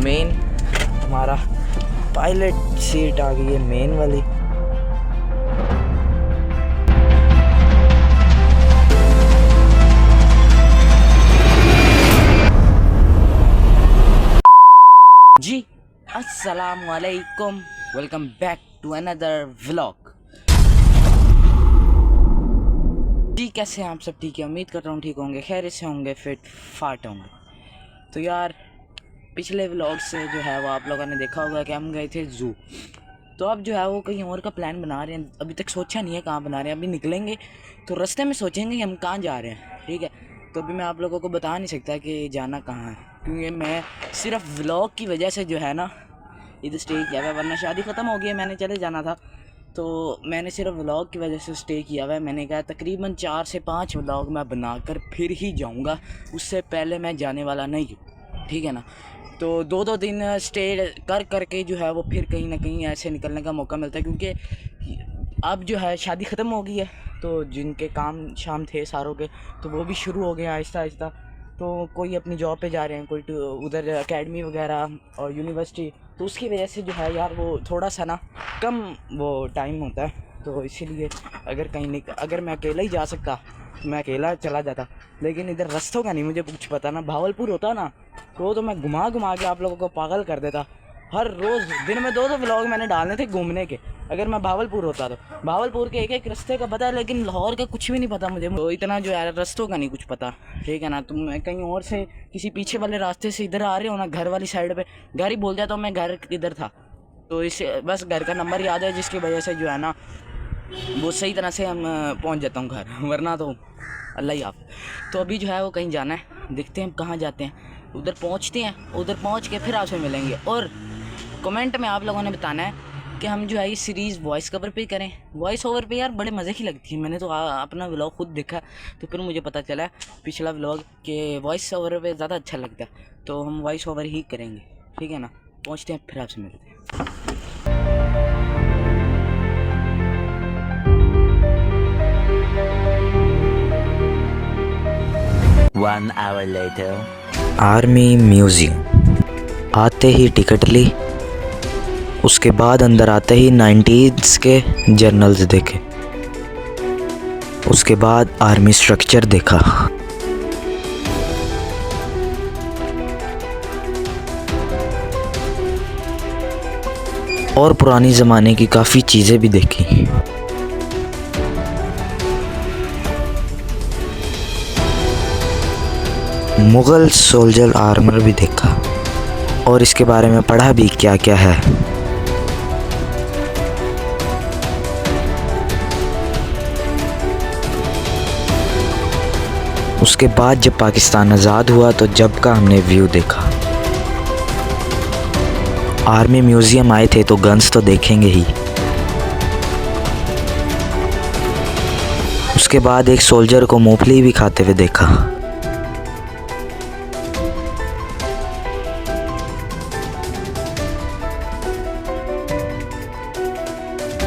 Main हमारा pilot seat आ गई है, मेन वाली। जी अस्सलाम वालेकुम, welcome back to another vlog. जी कैसे हैं आप सब? ठीक है, उम्मीद कर रहा हूँ ठीक होंगे, खैर से होंगे, फिट फाट होंगे। तो यार पिछले व्लॉग से जो है वो आप लोगों ने देखा होगा कि हम गए थे ज़ू। तो अब जो है वो कहीं और का प्लान बना रहे हैं, अभी तक सोचा नहीं है कहाँ बना रहे हैं। अभी निकलेंगे तो रास्ते में सोचेंगे कि हम कहाँ जा रहे हैं, ठीक है। तो अभी मैं आप लोगों को बता नहीं सकता कि जाना कहाँ है, क्योंकि मैं सिर्फ व्लॉग की वजह से जो है ना इधर स्टे किया हुआ है, वरना शादी ख़त्म हो गई है, मैंने चले जाना था। तो मैंने सिर्फ व्लॉग की वजह से स्टे किया हुआ है। मैंने कहा तकरीबन 4 से 5 व्लॉग मैं बनाकर फिर ही जाऊंगा, उससे पहले मैं जाने वाला नहीं हूँ, ठीक है ना। तो 2-2 दिन स्टे करके जो है वो फिर कहीं ना कहीं ऐसे निकलने का मौका मिलता है, क्योंकि अब जो है शादी ख़त्म हो गई है, तो जिनके काम शाम थे सारों के तो वो भी शुरू हो गए आहिस्ता आहिस्ता। तो कोई अपनी जॉब पे जा रहे हैं, कोई उधर एकेडमी वगैरह और यूनिवर्सिटी, तो उसकी वजह से जो है यार वो थोड़ा सा ना कम वो टाइम होता है। तो इसीलिए अगर मैं अकेला ही जा सकता तो मैं अकेला चला जाता, लेकिन इधर रास्तों का नहीं मुझे कुछ पता ना। भावलपुर होता ना तो मैं घुमा के आप लोगों को पागल कर देता। हर रोज़ दिन में 2-2 व्लॉग मैंने डालने थे घूमने के, अगर मैं भावलपुर होता तो। भावलपुर के एक रास्ते का पता है, लेकिन लाहौर का कुछ भी नहीं पता मुझे, तो इतना जो है रास्तों का नहीं कुछ पता, ठीक है ना। तुम कहीं और से किसी पीछे वाले रास्ते से इधर आ रहे हो ना, घर वाली साइड पे, घर ही बोल जाता हूँ मैं, घर इधर था, तो इसे बस घर का नंबर याद है, जिसकी वजह से जो है ना वो सही तरह से हम पहुँच जाता हूँ घर, वरना तो अल्लाह ही आप। तो अभी जो है वो कहीं जाना है, देखते हैं कहाँ जाते हैं, उधर पहुँचते हैं, उधर पहुँच के फिर आपसे मिलेंगे। और कमेंट में आप लोगों ने बताना है कि हम जो है ये सीरीज़ वॉइस कवर पे करें। वॉइस ओवर पे यार बड़े मज़े की लगती है, मैंने तो अपना व्लॉग खुद देखा, तो फिर मुझे पता चला पिछला व्लॉग के वॉइस ओवर पे ज़्यादा अच्छा लगता है, तो हम वॉइस ओवर ही करेंगे, ठीक है ना। पहुँचते हैं फिर आपसे मिलते हैं। 1 hour later. आर्मी म्यूज़ियम आते ही टिकट ली, उसके बाद अंदर आते ही 90s के जर्नल्स देखे, उसके बाद आर्मी स्ट्रक्चर देखा, और पुरानी ज़माने की काफ़ी चीज़ें भी देखी। मुग़ल सोल्जर आर्मर भी देखा, और इसके बारे में पढ़ा भी क्या क्या है। उसके बाद जब पाकिस्तान आज़ाद हुआ तो जब का हमने व्यू देखा। आर्मी म्यूज़ियम आए थे तो गन्स तो देखेंगे ही। उसके बाद एक सोल्जर को मूंगफली भी खाते हुए देखा।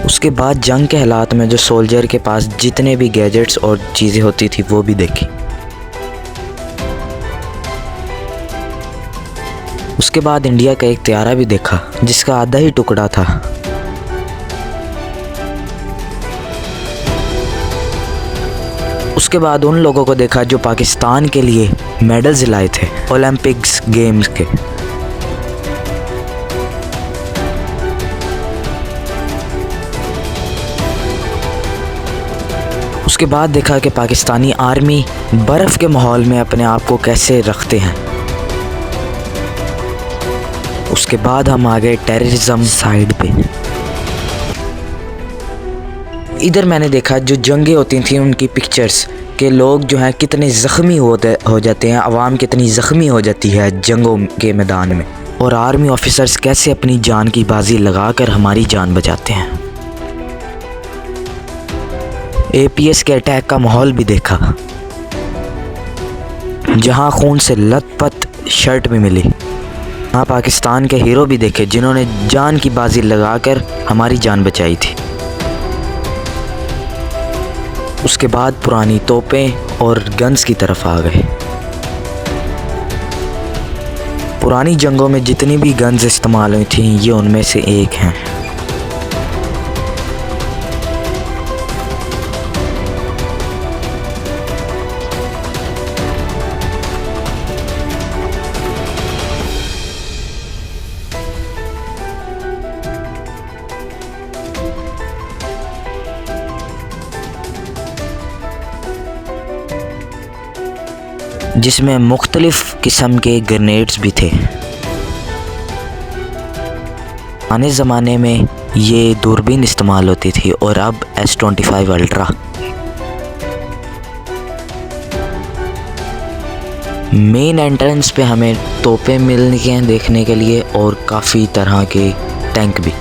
उसके बाद जंग के हालात में जो सोल्जर के पास जितने भी गैजेट्स और चीज़ें होती थी वो भी देखी। उसके बाद इंडिया का एक त्यारा भी देखा, जिसका आधा ही टुकड़ा था। उसके बाद उन लोगों को देखा जो पाकिस्तान के लिए मेडल्स लाए थे ओलंपिक्स गेम्स के। उसके बाद देखा कि पाकिस्तानी आर्मी बर्फ़ के माहौल में अपने आप को कैसे रखते हैं। उसके बाद हम आ गए टेररिज्म साइड पे। इधर मैंने देखा जो जंगें होती थी उनकी पिक्चर्स, के लोग जो हैं कितने ज़ख्मी हो जाते हैं, आवाम कितनी ज़ख्मी हो जाती है जंगों के मैदान में, और आर्मी ऑफिसर्स कैसे अपनी जान की बाजी लगाकर हमारी जान बचाते हैं। APS के अटैक का माहौल भी देखा, जहां खून से लथपथ शर्ट भी मिली। हाँ, पाकिस्तान के हीरो भी देखे जिन्होंने जान की बाजी लगाकर हमारी जान बचाई थी। उसके बाद पुरानी तोपें और गन्स की तरफ आ गए। पुरानी जंगों में जितनी भी गन्स इस्तेमाल हुई थी ये उनमें से एक हैं। जिसमें मुख्तलिफ़ किस्म के ग्रेनेड्स भी थे। पुराने ज़माने में ये दूरबीन इस्तेमाल होती थी और अब S25 अल्ट्रा। मेन एंट्रेंस पे हमें तोपें मिलती हैं देखने के लिए और काफ़ी तरह के टैंक भी।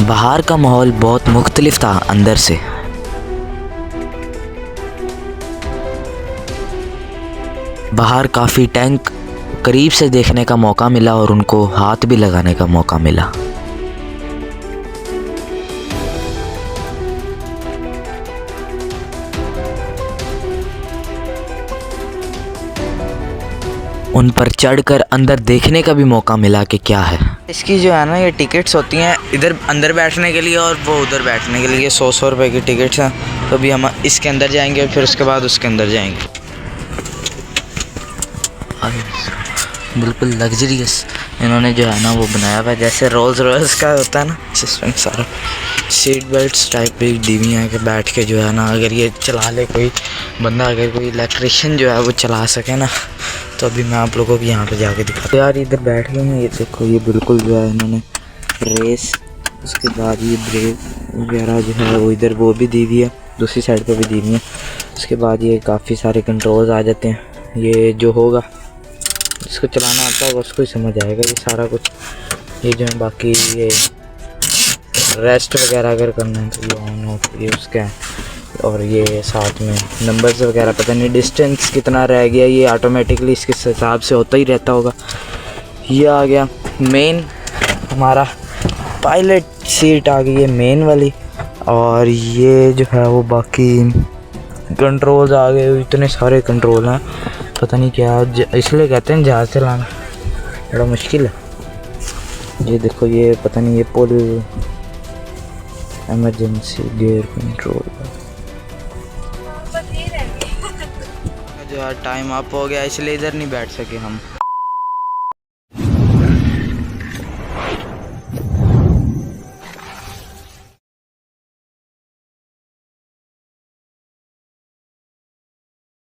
बाहर का माहौल बहुत मुख्तलिफ था अंदर से। बाहर काफ़ी टैंक करीब से देखने का मौका मिला और उनको हाथ भी लगाने का मौका मिला। उन पर चढ़कर अंदर देखने का भी मौका मिला कि क्या है। इसकी जो है ना ये टिकट्स होती हैं इधर अंदर बैठने के लिए और वो उधर बैठने के लिए 100 रुपए की टिकट्स हैं। तो अभी हम इसके अंदर जाएंगे और फिर उसके बाद उसके अंदर जाएंगे। बिल्कुल लग्जरियस इन्होंने जो है ना वो बनाया हुआ है, जैसे रोल्स रॉयल्स का होता है ना सिस्टम सारा। सीट बेल्ट टाइप भी दी हुई हैं कि बैठ के जो है ना अगर ये चला ले कोई बंदा, अगर कोई इलेक्ट्रिशियन जो है वो चला सके ना। तो अभी मैं आप लोगों को यहाँ पे जाके दिखाता हूँ। यार इधर बैठ गए हैं, ये देखो ये बिल्कुल जो है इन्होंने रेस, उसके बाद ये ब्रेक वगैरह जो है वो इधर वो भी दी हुई है, दूसरी साइड पे भी दी हुई है। उसके बाद ये काफ़ी सारे कंट्रोल्स आ जाते हैं। ये जो होगा जिसको चलाना आता होगा उसको ही समझ आएगा ये सारा कुछ। ये जो है बाकी ये रेस्ट वगैरह अगर करना है तो ये ऑन ऑफ ये उसका है। और ये साथ में नंबर्स वगैरह पता नहीं डिस्टेंस कितना रह गया ये ऑटोमेटिकली इसके हिसाब से होता ही रहता होगा। ये आ गया मेन हमारा पायलट सीट आ गई है मेन वाली। और ये जो है वो बाकी कंट्रोल्स आ गए, इतने सारे कंट्रोल हैं पता नहीं क्या, इसलिए कहते हैं जहाज़ चलाना बड़ा मुश्किल है। ये देखो ये पता नहीं ये पुल इमरजेंसी गियर कंट्रोल जो है टाइम अप हो गया इसलिए इधर नहीं बैठ सके हम।